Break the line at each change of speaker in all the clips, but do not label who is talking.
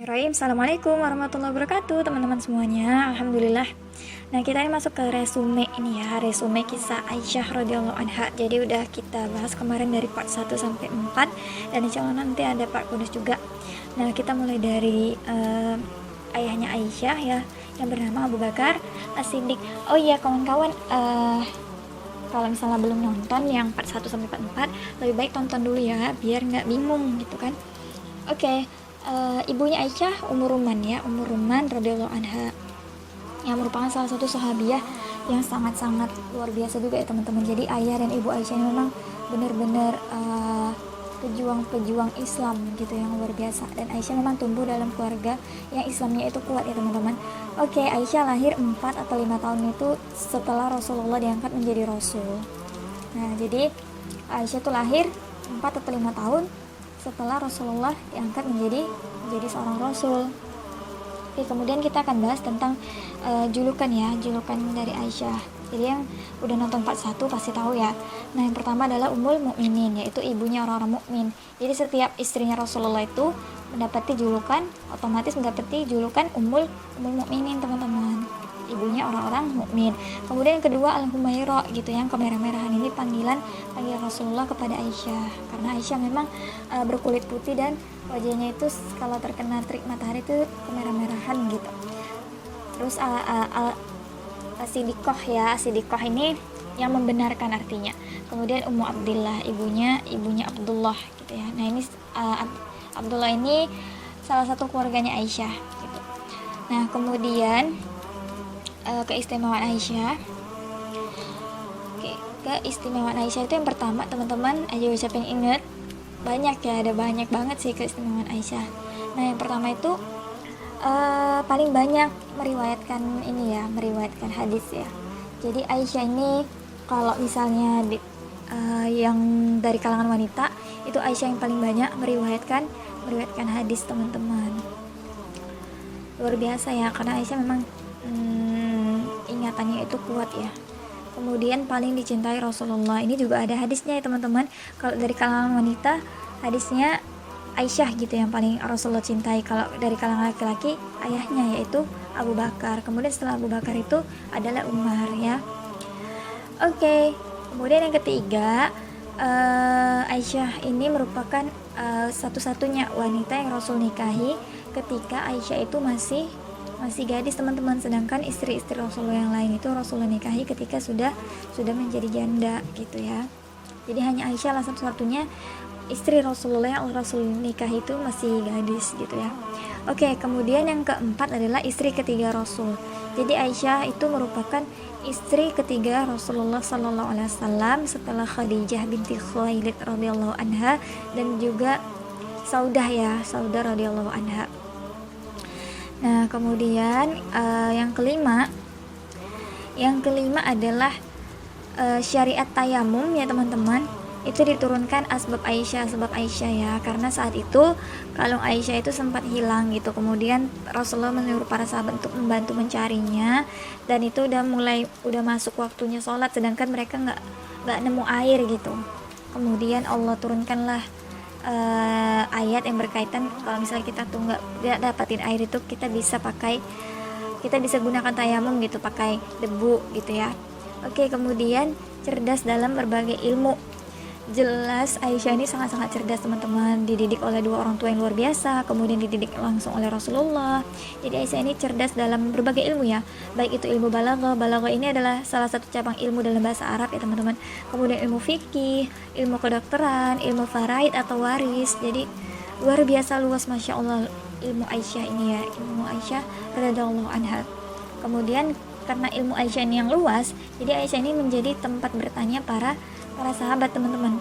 Bismillahirrahmanirrahim. Assalamualaikum warahmatullahi wabarakatuh teman-teman semuanya. Alhamdulillah. Nah, kita ini masuk ke resume ini ya, resume kisah Aisyah radhiyallahu anha. Jadi udah kita bahas kemarin dari part 1 sampai 4 dan insya Allah nanti ada part bonus juga. Nah, kita mulai dari ayahnya Aisyah ya, yang bernama Abu Bakar As-Siddiq. Oh iya kawan-kawan, kalau misalnya belum nonton yang part 1 sampai part 4, lebih baik tonton dulu ya biar nggak bingung gitu kan. Oke. Ibunya Aisyah Ummu Ruman radhiyallahu anha, yang merupakan salah satu sahabiah yang sangat-sangat luar biasa juga ya teman-teman. Jadi ayah dan ibu Aisyah ini memang benar-benar pejuang-pejuang Islam gitu yang luar biasa, dan Aisyah memang tumbuh dalam keluarga yang Islamnya itu kuat ya teman-teman. Oke, Aisyah lahir 4 atau 5 tahun itu setelah Rasulullah diangkat menjadi Rasul. Nah, jadi Aisyah tuh lahir 4 atau 5 tahun setelah Rasulullah diangkat menjadi seorang Rasul. Oke, kemudian kita akan bahas tentang julukan dari Aisyah. Jadi yang udah nonton part 1 pasti tahu ya. Nah, yang pertama adalah Ummul Mukminin, yaitu ibunya orang-orang mukmin. Jadi setiap istrinya Rasulullah itu otomatis mendapati julukan Ummul Mukminin teman-teman, ibunya orang-orang mukmin. Kemudian yang kedua Al-Humaira gitu, yang kemerah-merahan ini panggilan Rasulullah kepada Aisyah, karena Aisyah memang berkulit putih dan wajahnya itu kalau terkena terik matahari itu kemerah-merahan gitu. Terus As-Siddiqah ini yang membenarkan artinya. Kemudian Ummu Abdillah, ibunya Abdullah gitu ya. Nah, ini Abdullah ini salah satu keluarganya Aisyah gitu. Nah, kemudian keistimewaan Aisyah. Oke, keistimewaan Aisyah itu yang pertama teman-teman, ayo siapa yang ingat? Banyak ya, ada banyak banget sih keistimewaan Aisyah. Nah, yang pertama itu paling banyak meriwayatkan hadis ya. Jadi Aisyah ini kalau misalnya yang dari kalangan wanita itu Aisyah yang paling banyak meriwayatkan hadis teman-teman. Luar biasa ya, karena Aisyah memang ingatannya itu kuat ya. Kemudian paling dicintai Rasulullah, ini juga ada hadisnya ya teman-teman. Kalau dari kalangan wanita hadisnya Aisyah gitu yang paling Rasulullah cintai. Kalau dari kalangan laki-laki ayahnya yaitu Abu Bakar. Kemudian setelah Abu Bakar itu adalah Umar ya. Oke, kemudian yang ketiga, Aisyah ini merupakan satu-satunya wanita yang Rasul nikahi ketika Aisyah itu masih gadis teman-teman, sedangkan istri-istri Rasulullah yang lain itu Rasulullah nikahi ketika sudah menjadi janda gitu ya. Jadi hanya Aisyah lah satu-satunya istri Rasulullah yang Rasul nikahi itu masih gadis gitu ya. Oke, kemudian yang keempat adalah istri ketiga Rasul. Jadi Aisyah itu merupakan istri ketiga Rasulullah sallallahu alaihi wasallam setelah Khadijah binti Khuwailid radhiyallahu anha dan juga Saudah radhiyallahu anha. Nah, kemudian yang kelima adalah syariat tayamum ya teman-teman. Itu diturunkan sebab Aisyah ya, karena saat itu kalung Aisyah itu sempat hilang gitu. Kemudian Rasulullah menyuruh para sahabat untuk membantu mencarinya, dan itu udah masuk waktunya sholat, sedangkan mereka nggak nemu air gitu. Kemudian Allah turunkanlah ayat yang berkaitan kalau misalnya kita tuh nggak dapatin air itu kita bisa gunakan tayamum gitu, pakai debu gitu ya. Oke, kemudian cerdas dalam berbagai ilmu. Jelas Aisyah ini sangat-sangat cerdas teman-teman, dididik oleh dua orang tua yang luar biasa, kemudian dididik langsung oleh Rasulullah. Jadi Aisyah ini cerdas dalam berbagai ilmu ya, baik itu ilmu balaghah ini adalah salah satu cabang ilmu dalam bahasa Arab ya teman-teman. Kemudian ilmu fikih, ilmu kedokteran, ilmu faraid atau waris. Jadi luar biasa luas, masya Allah ilmu Aisyah ini ya, ilmu Aisyah radhiyallahu anha. Kemudian karena ilmu Aisyah ini yang luas, jadi Aisyah ini menjadi tempat bertanya para sahabat teman-teman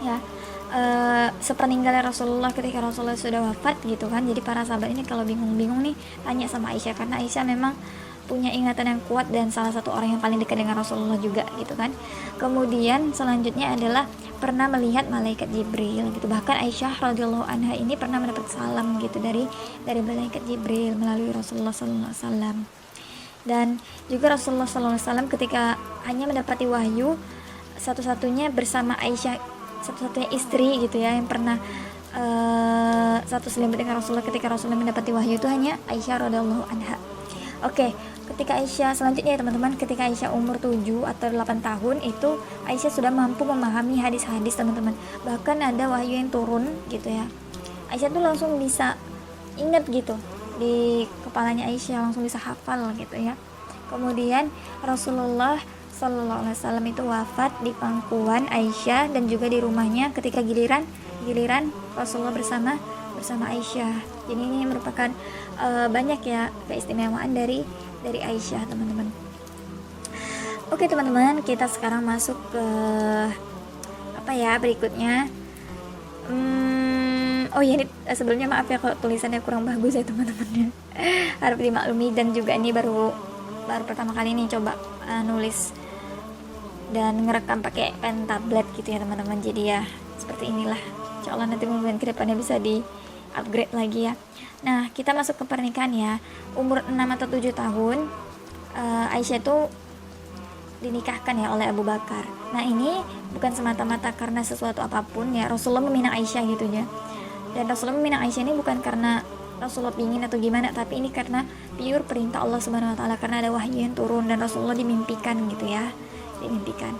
ya. Sepeninggalnya Rasulullah, ketika Rasulullah sudah wafat gitu kan, jadi para sahabat ini kalau bingung nih tanya sama Aisyah, karena Aisyah memang punya ingatan yang kuat dan salah satu orang yang paling dekat dengan Rasulullah juga gitu kan. Kemudian selanjutnya adalah pernah melihat malaikat Jibril gitu. Bahkan Aisyah radhiyallahu anha ini pernah mendapat salam gitu dari malaikat Jibril melalui Rasulullah sallallahu alaihi wasallam. Dan juga Rasulullah sallallahu alaihi wasallam ketika hanya mendapati wahyu, satu-satunya istri gitu ya yang pernah satu selimut dengan Rasulullah ketika Rasulullah mendapati wahyu itu hanya Aisyah radhiyallahu anha. Oke, ketika Aisyah selanjutnya ya teman-teman, ketika Aisyah umur 7 atau 8 tahun itu Aisyah sudah mampu memahami hadis-hadis teman-teman. Bahkan ada wahyu yang turun gitu ya. Aisyah tuh langsung bisa ingat gitu di kepalanya, Aisyah langsung bisa hafal gitu ya. Kemudian Rasulullah Sallallahu Alaihi Wasallam itu wafat di pangkuan Aisyah dan juga di rumahnya ketika giliran Rasulullah bersama Aisyah. Jadi ini merupakan banyak ya keistimewaan dari Aisyah teman-teman. Oke teman-teman, kita sekarang masuk ke apa ya berikutnya. Oh ya, ini sebelumnya maaf ya kalau tulisannya kurang bagus ya teman-teman. Harap dimaklumi, dan juga ini baru pertama kali nih coba nulis dan ngerekam pakai pen tablet gitu ya teman-teman. Jadi ya seperti inilah. Insyaallah nanti mungkin kedepannya bisa di upgrade lagi ya. Nah, kita masuk ke pernikahan ya. Umur 6 atau 7 tahun Aisyah itu dinikahkan ya oleh Abu Bakar. Nah, ini bukan semata-mata karena sesuatu apapun ya. Rasulullah meminang Aisyah gitu ya. Dan Rasulullah meminang Aisyah ini bukan karena Rasulullah ingin atau gimana, tapi ini karena pure perintah Allah Subhanahu wa taala, karena ada wahyu yang turun dan Rasulullah dimimpikan gitu ya. Dimimpikan.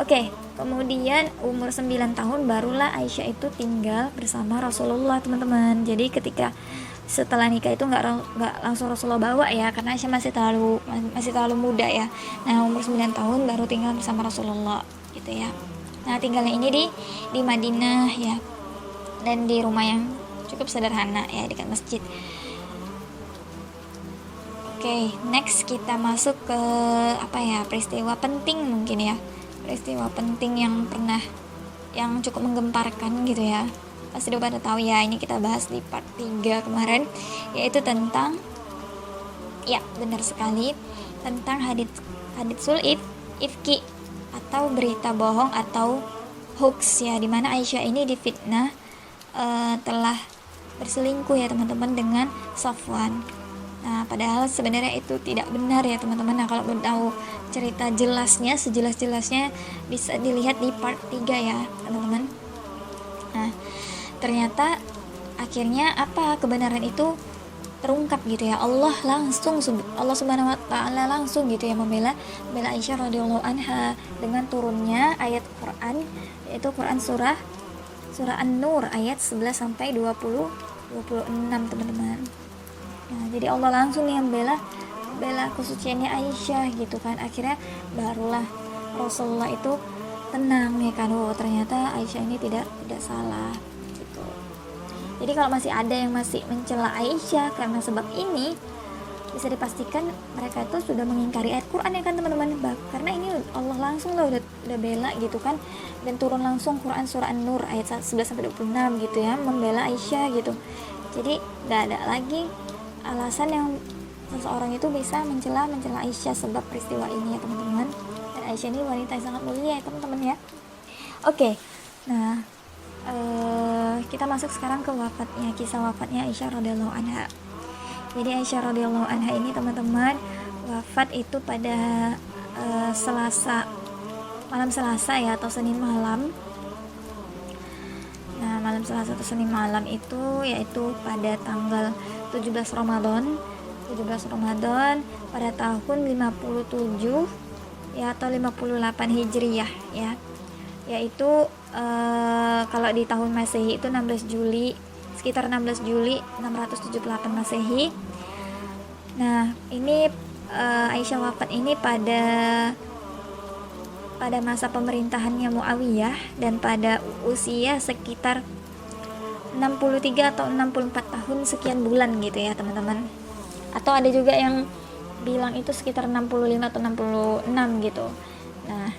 Oke, kemudian umur 9 tahun barulah Aisyah itu tinggal bersama Rasulullah teman-teman. Jadi ketika setelah nikah itu nggak langsung Rasulullah bawa ya, karena Aisyah masih terlalu muda ya. Nah, umur 9 tahun baru tinggal bersama Rasulullah gitu ya. Nah, tinggalnya ini di Madinah ya, dan di rumah yang cukup sederhana ya, dekat masjid. Oke, next kita masuk ke apa ya, peristiwa penting mungkin ya, peristiwa penting yang cukup menggemparkan gitu ya. Pasti udah pada tahu ya, ini kita bahas di part 3 kemarin, yaitu tentang, ya benar sekali, tentang haditsul ifki atau berita bohong atau hoax ya, dimana Aisyah ini difitnah telah berselingkuh ya teman-teman dengan Safwan. Nah, padahal sebenarnya itu tidak benar ya teman-teman. Nah, kalau mau tahu cerita jelasnya, sejelas-jelasnya bisa dilihat di part 3 ya teman-teman. Nah, ternyata akhirnya apa, kebenaran itu terungkap gitu ya. Allah Subhanahu wa taala langsung gitu ya membela Aisyah radhiyallahu anha dengan turunnya ayat Quran, yaitu Quran surah An-Nur ayat 11 sampai 26 teman-teman. Nah, jadi Allah langsung nih yang bela kesuciannya Aisyah gitu kan. Akhirnya barulah Rasulullah itu tenang ya kan, oh ternyata Aisyah ini tidak salah gitu. Jadi kalau masih ada yang masih mencela Aisyah karena sebab ini, bisa dipastikan mereka itu sudah mengingkari ayat Quran ya kan teman-teman. Karena ini Allah langsung lah udah bela gitu kan, dan turun langsung Quran surah An-Nur ayat 11 sampai 26 gitu ya, membela Aisyah gitu. Jadi gak ada lagi alasan yang seseorang itu bisa mencela Aisyah sebab peristiwa ini ya teman-teman. Dan Aisyah ini wanita yang sangat mulia ya teman-teman ya. Oke, nah kita masuk sekarang ke kisah wafatnya Aisyah radhiyallahu anha. Jadi Aisyah radhiyallahu anha ini teman-teman wafat itu pada malam Selasa ya, atau Senin malam. Nah, malam Selasa atau Senin malam itu yaitu pada tanggal 17 Ramadan pada tahun 57 ya, atau 58 Hijriyah ya. Yaitu kalau di tahun Masehi itu 16 Juli, sekitar 16 Juli 678 Masehi. Nah, ini Aisyah wafat ini pada masa pemerintahannya Muawiyah dan pada usia sekitar 63 atau 64 tahun sekian bulan gitu ya teman-teman. Atau ada juga yang bilang itu sekitar 65 atau 66 gitu. Nah,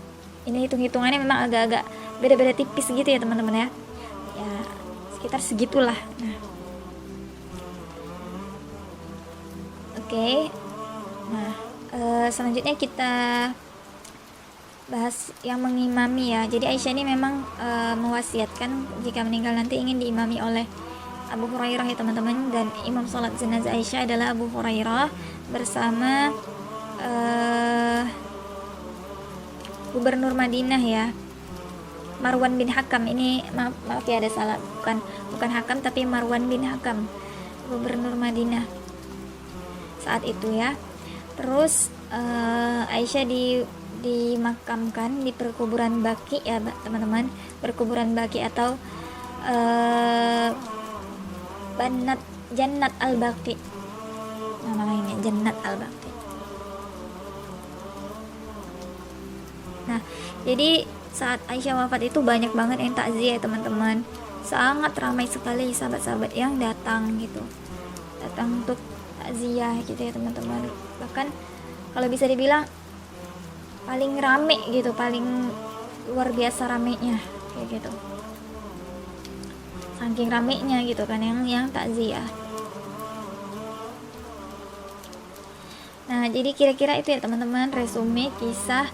ini hitung-hitungannya memang agak-agak beda-beda tipis gitu ya teman-teman ya. Ya, sekitar segitulah. Nah, oke. Nah, selanjutnya kita bahas yang mengimami ya. Jadi Aisyah ini memang mewasiatkan jika meninggal nanti ingin diimami oleh Abu Hurairah ya teman-teman. Dan imam salat jenazah Aisyah adalah Abu Hurairah bersama Gubernur Madinah ya, Marwan bin Hakam. Ini maaf ya ada salah, bukan Hakam tapi Marwan bin Hakam, gubernur Madinah saat itu ya. Terus Aisyah dimakamkan di perkuburan Baqi ya teman-teman, perkuburan Baqi atau Jannat al-Baqi, nama lainnya Jannat al-Baqi. Nah, jadi saat Aisyah wafat itu banyak banget yang takziah ya teman-teman, sangat ramai sekali sahabat-sahabat yang datang gitu, datang untuk takziah gitu ya teman-teman. Bahkan kalau bisa dibilang paling rame gitu, paling luar biasa ramenya kayak gitu, saking ramenya gitu kan yang takziah. Nah, jadi kira-kira itu ya teman-teman resume kisah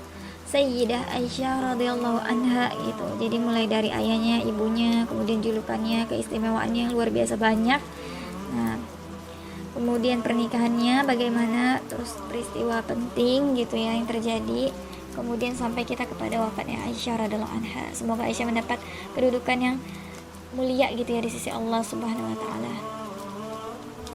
Sayyidah Aisyah radhiyallahu anha gitu. Jadi mulai dari ayahnya, ibunya, kemudian julukannya, keistimewaannya yang luar biasa banyak. Nah, kemudian pernikahannya bagaimana, terus peristiwa penting gitu ya yang terjadi, kemudian sampai kita kepada wafatnya Aisyah radhiyallahu anha. Semoga Aisyah mendapat kedudukan yang mulia gitu ya di sisi Allah Subhanahu wa taala.